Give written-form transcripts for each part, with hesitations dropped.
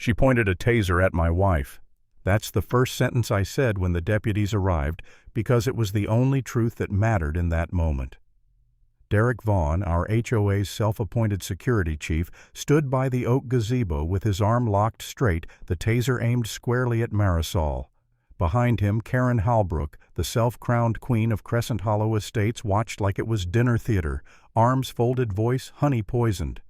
She pointed a taser at my wife. That's the first sentence I said when the deputies arrived, because it was the only truth that mattered in that moment. Derek Vaughn, our HOA's self-appointed security chief, stood by the oak gazebo with his arm locked straight, the taser aimed squarely at Marisol. Behind him, Karen Halbrook, the self-crowned queen of Crescent Hollow Estates, watched like it was dinner theater, arms folded, voice honey-poisoned.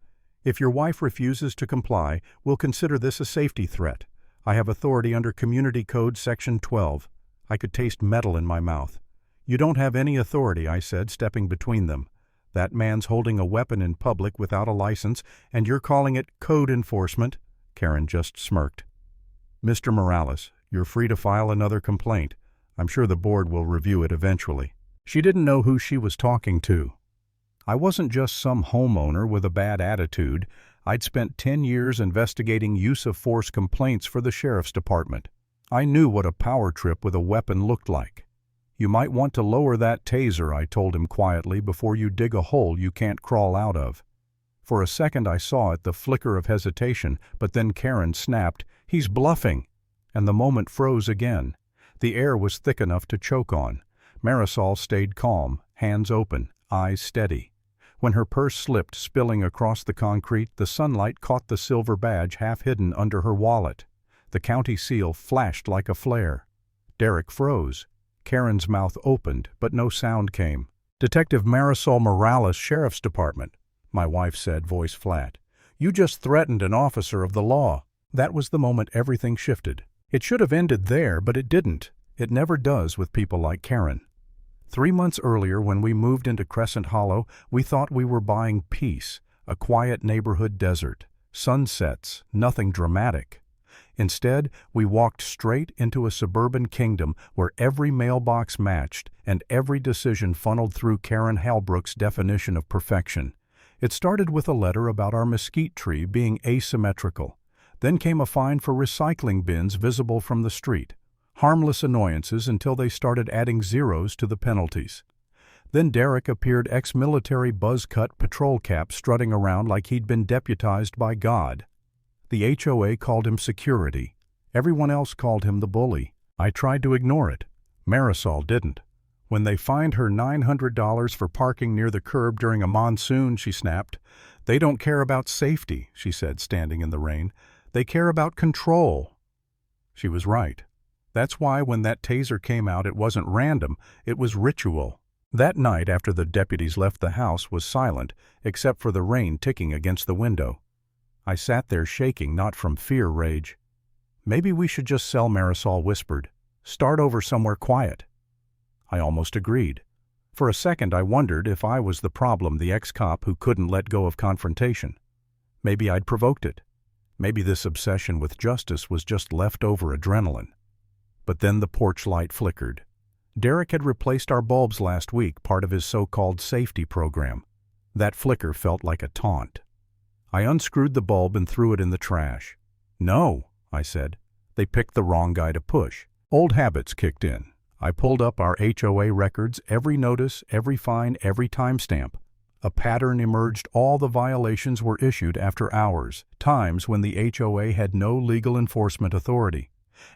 If your wife refuses to comply, we'll consider this a safety threat. I have authority under Community Code Section 12. I could taste metal in my mouth. You don't have any authority, I said, stepping between them. That man's holding a weapon in public without a license, and you're calling it code enforcement? Karen just smirked. Mr. Morales, you're free to file another complaint. I'm sure the board will review it eventually. She didn't know who she was talking to. I wasn't just some homeowner with a bad attitude. I'd spent 10 years investigating use of force complaints for the sheriff's department. I knew what a power trip with a weapon looked like. You might want to lower that taser, I told him quietly, before you dig a hole you can't crawl out of. For a second I saw it, the flicker of hesitation, but then Karen snapped, "He's bluffing!" And the moment froze again. The air was thick enough to choke on. Marisol stayed calm, hands open, eyes steady. When her purse slipped, spilling across the concrete, the sunlight caught the silver badge half hidden under her wallet. The county seal flashed like a flare. Derek froze. Karen's mouth opened, but no sound came. "Detective Marisol Morales, Sheriff's Department," my wife said, voice flat. "You just threatened an officer of the law." That was the moment everything shifted. It should have ended there, but it didn't. It never does with people like Karen. 3 months earlier, when we moved into Crescent Hollow, we thought we were buying peace, a quiet neighborhood desert, sunsets, nothing dramatic. Instead, we walked straight into a suburban kingdom where every mailbox matched and every decision funneled through Karen Halbrook's definition of perfection. It started with a letter about our mesquite tree being asymmetrical. Then came a fine for recycling bins visible from the street. Harmless annoyances until they started adding zeros to the penalties. Then Derek appeared ex-military buzz-cut patrol cap strutting around like he'd been deputized by God. The HOA called him security. Everyone else called him the bully. I tried to ignore it. Marisol didn't. When they fined her $900 for parking near the curb during a monsoon, she snapped. "They don't care about safety," she said, standing in the rain. "They care about control." She was right. That's why when that taser came out, it wasn't random, it was ritual. That night, after the deputies left the house, was silent, except for the rain ticking against the window. I sat there shaking, not from fear, rage. "Maybe we should just sell," Marisol whispered. "Start over somewhere quiet." I almost agreed. For a second I wondered if I was the problem, the ex-cop who couldn't let go of confrontation. Maybe I'd provoked it. Maybe this obsession with justice was just leftover adrenaline. But then the porch light flickered. Derek had replaced our bulbs last week, part of his so-called safety program. That flicker felt like a taunt. I unscrewed the bulb and threw it in the trash. "No," I said. "They picked the wrong guy to push." Old habits kicked in. I pulled up our HOA records, every notice, every fine, every timestamp. A pattern emerged. All the violations were issued after hours, times when the HOA had no legal enforcement authority.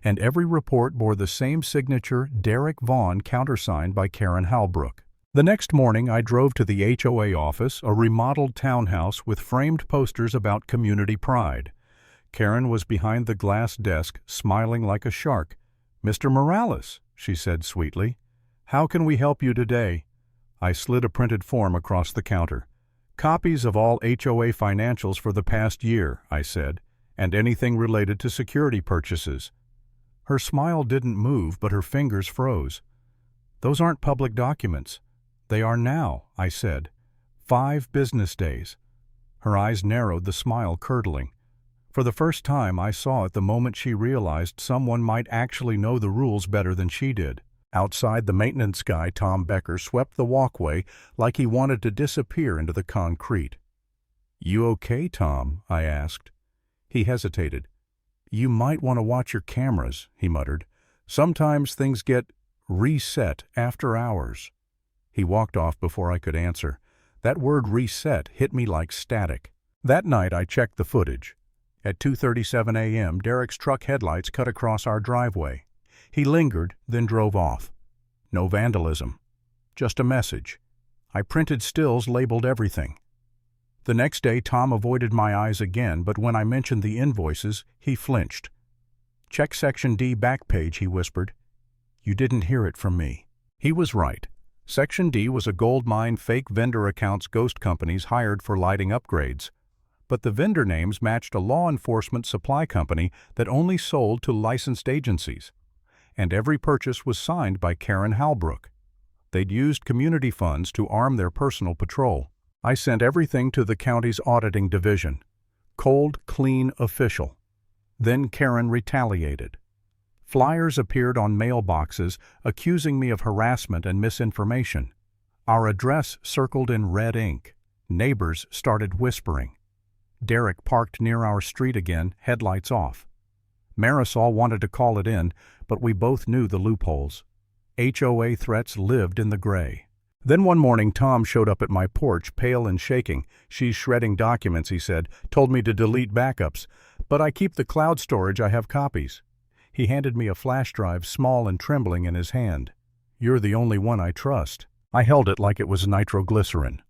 And every report bore the same signature, Derek Vaughn, countersigned by Karen Halbrook. The next morning I drove to the HOA office, a remodeled townhouse with framed posters about community pride. Karen was behind the glass desk, smiling like a shark. "Mr. Morales," she said sweetly. "How can we help you today?" I slid a printed form across the counter. "Copies of all HOA financials for the past year," I said, "and anything related to security purchases." Her smile didn't move, but her fingers froze. "Those aren't public documents." "They are now," I said. 5 business days. Her eyes narrowed, the smile curdling. For the first time, I saw it the moment she realized someone might actually know the rules better than she did. Outside, the maintenance guy, Tom Becker, swept the walkway like he wanted to disappear into the concrete. "You okay, Tom?" I asked. He hesitated. "You might want to watch your cameras," he muttered. "Sometimes things get reset after hours." He walked off before I could answer. That word reset hit me like static. That night I checked the footage. At 2:37 a.m., Derek's truck headlights cut across our driveway. He lingered, then drove off. No vandalism. Just a message. I printed stills labeled everything. The next day, Tom avoided my eyes again, but when I mentioned the invoices, he flinched. "Check Section D back page," he whispered. "You didn't hear it from me." He was right. Section D was a gold mine fake vendor accounts ghost companies hired for lighting upgrades. But the vendor names matched a law enforcement supply company that only sold to licensed agencies. And every purchase was signed by Karen Halbrook. They'd used community funds to arm their personal patrol. I sent everything to the county's auditing division. Cold, clean, official. Then Karen retaliated. Flyers appeared on mailboxes accusing me of harassment and misinformation. Our address circled in red ink. Neighbors started whispering. Derek parked near our street again, headlights off. Marisol wanted to call it in, but we both knew the loopholes. HOA threats lived in the gray. Then one morning Tom showed up at my porch, pale and shaking. "She's shredding documents," he said. "Told me to delete backups. But I keep the cloud storage, I have copies." He handed me a flash drive, small and trembling in his hand. "You're the only one I trust." I held it like it was nitroglycerin.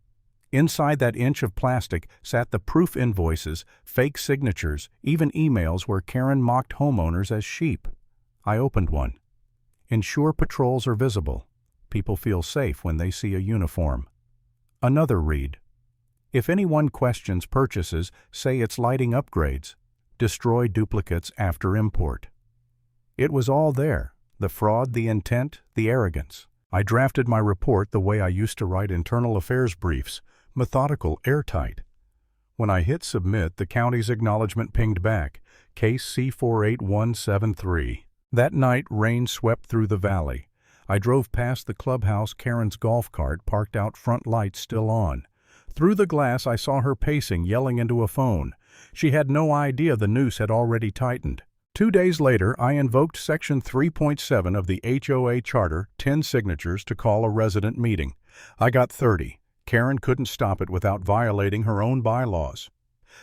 Inside that inch of plastic sat the proof invoices, fake signatures, even emails where Karen mocked homeowners as sheep. I opened one. "Ensure patrols are visible. People feel safe when they see a uniform." Another read. "If anyone questions purchases, say it's lighting upgrades. Destroy duplicates after import." It was all there, the fraud, the intent, the arrogance. I drafted my report the way I used to write internal affairs briefs, methodical, airtight. When I hit submit, the county's acknowledgement pinged back, case C48173. That night, rain swept through the valley. I drove past the clubhouse, Karen's golf cart parked out front, lights still on. Through the glass I saw her pacing, yelling into a phone. She had no idea the noose had already tightened. 2 days later, I invoked Section 3.7 of the HOA Charter, 10 signatures, to call a resident meeting. I got 30. Karen couldn't stop it without violating her own bylaws.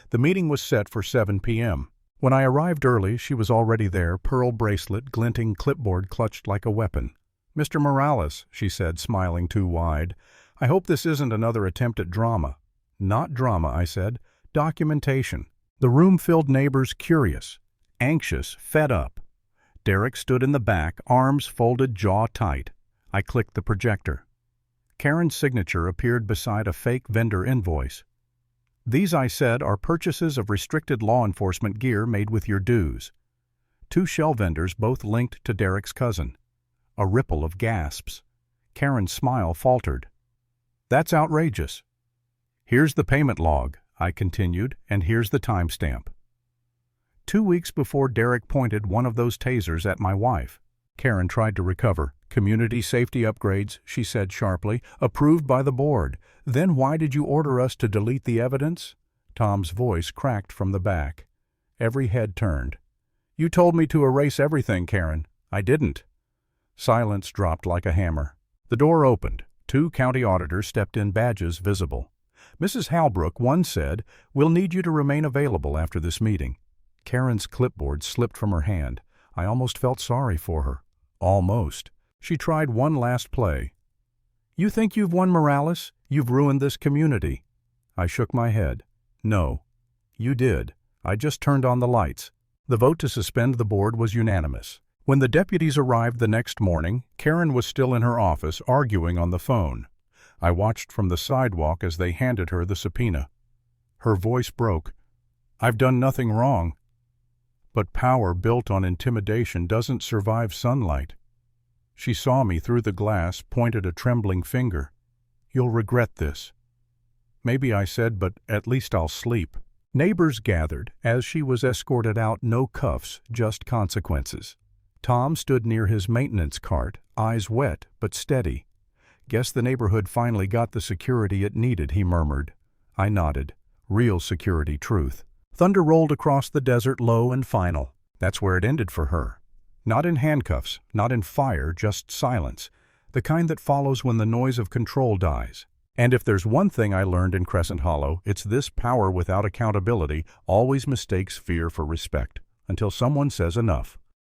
The meeting was set for 7 p.m. When I arrived early, she was already there, pearl bracelet, glinting clipboard clutched like a weapon. "Mr. Morales," she said, smiling too wide, "I hope this isn't another attempt at drama." "Not drama," I said. "Documentation." The room filled, neighbors curious, anxious, fed up. Derek stood in the back, arms folded, jaw tight. I clicked the projector. Karen's signature appeared beside a fake vendor invoice. "These," I said, "are purchases of restricted law enforcement gear made with your dues." 2 shell vendors, both linked to Derek's cousin. A ripple of gasps. Karen's smile faltered. "That's outrageous." "Here's the payment log," I continued, "and here's the timestamp." 2 weeks before Derek pointed one of those tasers at my wife. Karen tried to recover. "Community safety upgrades," she said sharply, "approved by the board. Then why did you order us to delete the evidence?" Tom's voice cracked from the back. Every head turned. "You told me to erase everything, Karen." "I didn't." Silence dropped like a hammer. The door opened. 2 county auditors stepped in, badges visible. "Mrs. Halbrook," one said, "we'll need you to remain available after this meeting." Karen's clipboard slipped from her hand. I almost felt sorry for her. Almost. She tried one last play. "You think you've won, Morales? You've ruined this community." I shook my head. "No. You did. I just turned on the lights." The vote to suspend the board was unanimous. When the deputies arrived the next morning, Karen was still in her office, arguing on the phone. I watched from the sidewalk as they handed her the subpoena. Her voice broke. "I've done nothing wrong." But power built on intimidation doesn't survive sunlight. She saw me through the glass, pointed a trembling finger. "You'll regret this." "Maybe," I said, "but at least I'll sleep." Neighbors gathered. As she was escorted out, no cuffs, just consequences. Tom stood near his maintenance cart, eyes wet but steady. "Guess the neighborhood finally got the security it needed," he murmured. I nodded. Real security, truth. Thunder rolled across the desert, low and final. That's where it ended for her. Not in handcuffs, not in fire, just silence. The kind that follows when the noise of control dies. And if there's one thing I learned in Crescent Hollow, it's this: power without accountability always mistakes fear for respect, until someone says enough.